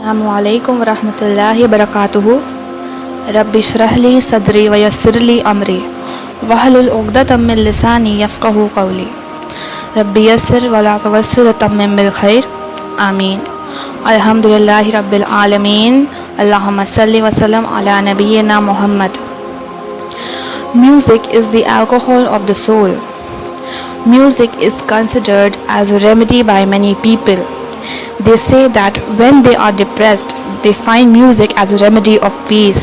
अस्सलामुअलैकुम वरहमतुल्लाहि वबरकातुहू। रब्बि इश्रह ली सदरी व यस्सिर ली अमरी वहलुल उक़दतम मिन लिसानी यफ़क़हू क़ौली। रब्बि यस्सिर वला तुअस्सिर वतम्मिम बिल खैर। आमीन। अल्हम्दुलिल्लाहि रब्बिल आलमीन। अल्लाहुम्मा सल्लि व सल्लिम अला नबिय्यिना Muhammad. Music is the alcohol of the soul. Music is considered as a remedy by many people. They say that when they are depressed, they find music as a remedy of peace.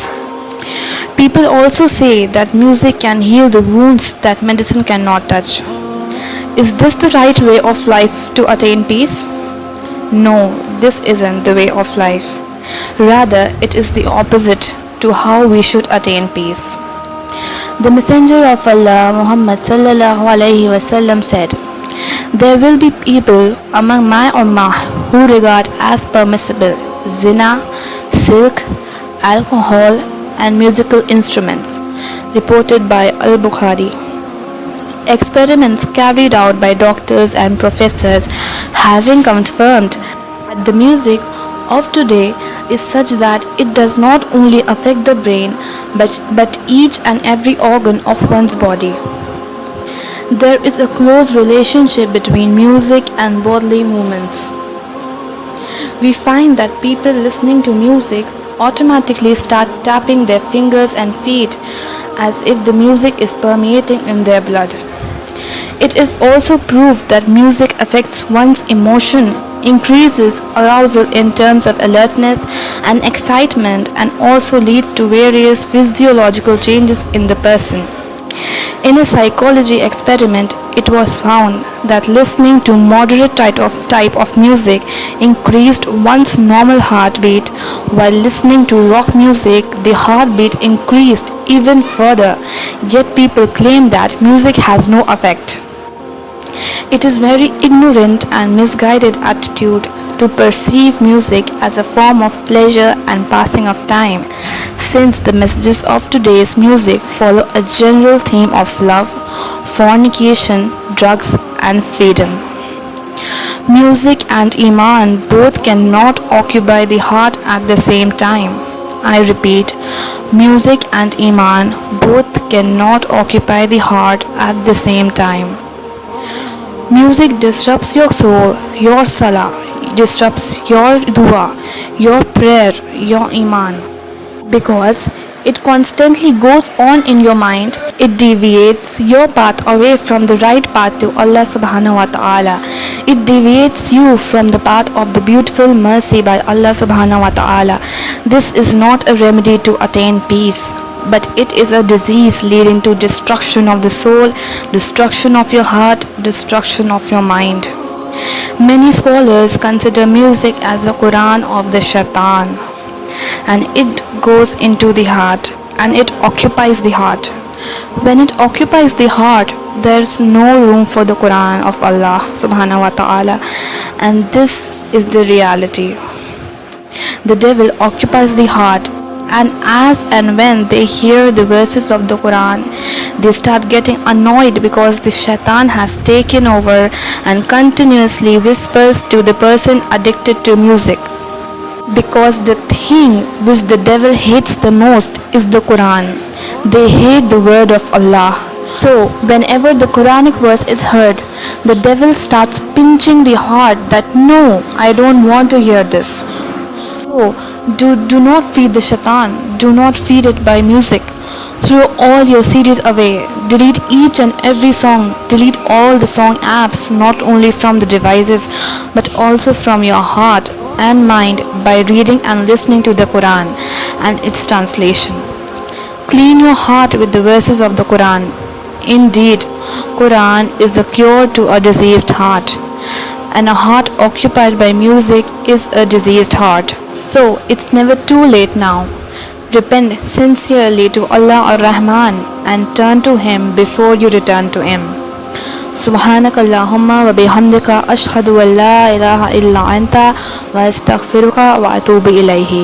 People also say that music can heal the wounds that medicine cannot touch. Is this the right way of life to attain peace? No, this isn't the way of life. Rather, it is the opposite to how we should attain peace. The Messenger of Allah, Muhammad sallallahu alaihi wasallam said, "There will be people among my ummah who regard as permissible zina, silk, alcohol and musical instruments." Reported by Al-Bukhari. Experiments carried out by doctors and professors having confirmed that the music of today is such that it does not only affect the brain but each and every organ of one's body. There is a close relationship between music and bodily movements. We find that people listening to music automatically start tapping their fingers and feet as if the music is permeating in their blood. It is also proved that music affects one's emotion, increases arousal in terms of alertness and excitement, and also leads to various physiological changes in the person. In a psychology experiment, it was found that listening to moderate type of music increased one's normal heartbeat, while listening to rock music, the heartbeat increased even further. Yet people claim that music has no effect. It is very ignorant and misguided attitude to perceive music as a form of pleasure and passing of time, since the messages of today's music follow a general theme of love, fornication, drugs and freedom. Music and Iman both cannot occupy the heart at the same time. I repeat, music and Iman both cannot occupy the heart at the same time. Music disrupts your soul, your salah, disrupts your dua, your prayer, your iman. Because it constantly goes on in your mind, it deviates your path away from the right path to Allah subhanahu wa ta'ala. It deviates you from the path of the beautiful mercy by Allah subhanahu wa ta'ala. This is not a remedy to attain peace, but it is a disease leading to destruction of the soul, destruction of your heart, destruction of your mind. Many scholars consider music as the Quran of the shaitan, and it goes into the heart and it occupies the heart. When it occupies the heart, there is no room for the Quran of Allah subhanahu wa ta'ala, and this is the reality. The devil occupies the heart, and as and when they hear the verses of the Quran, they start getting annoyed because the shaitan has taken over and continuously whispers to the person addicted to music. Because the thing which the devil hates the most is the Quran. They hate the word of Allah. So whenever the Quranic verse is heard, the devil starts pinching the heart that no, I don't want to hear this. So do not feed the shaitan. Do not feed it by music. Throw all your CDs away. Delete each and every song. Delete all the song apps, not only from the devices but also from your heart and mind by reading and listening to the Quran and its translation. Clean your heart with the verses of the Quran. Indeed, Quran is the cure to a diseased heart, and a heart occupied by music is a diseased heart. So it's never too late now. Repent sincerely to Allah ar-Rahman and turn to Him before you return to Him. Subhanakallahumma wa bihamdika ashhadu an la ilaha illa anta wa astaghfiruka wa atubu ilayhi.